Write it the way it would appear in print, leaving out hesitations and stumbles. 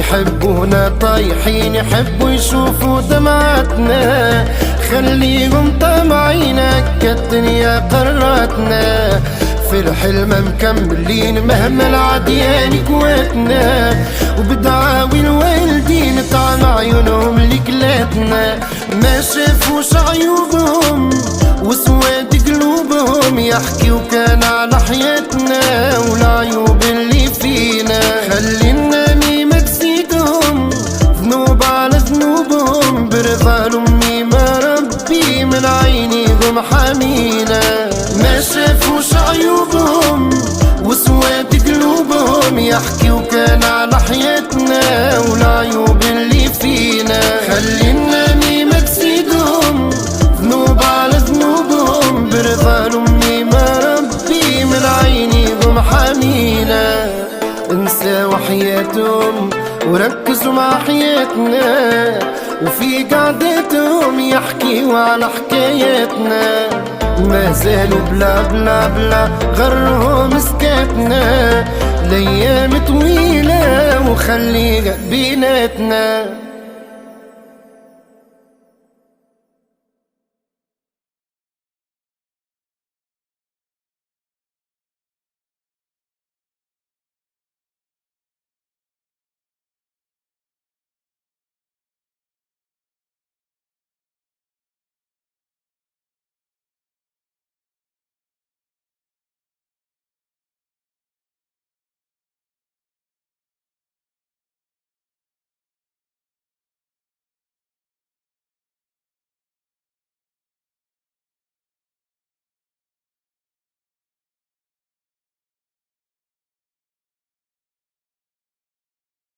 يحبونا طايحين، يحبوا يشوفوا دمعتنا، خليهم طمعينك كالدنيا قراتنا. في الحلم مكملين مهما العديان قواتنا، وبدعاوي الوالدين طعم عيونهم لكلاتنا. ما شافوش عيوبهم وسواد قلوبهم، يحكيوا كان على حياتنا والعيوب اللي فينا. خلينا ميمة تزيدهم ذنوب على ذنوبهم، برضا لأمي ما ربي من عينيهم حامينا. ما شافوش عيوبهم وسواد قلوبهم، يحكيوا كان على حياتنا والعيوب اللي فينا. خلينا ميمة تزيدهم ذنوب على ذنوبهم، برضا لأمي ما ربي من عينيهم حامينا. انساوا حياتهم وركزوا مع حياتنا، وفي قعدتهم يحكيوا على حكاياتنا. ما زالوا بلا بلا بلا غرهم سكاتنا، الايام طويلة وخليها بيناتنا.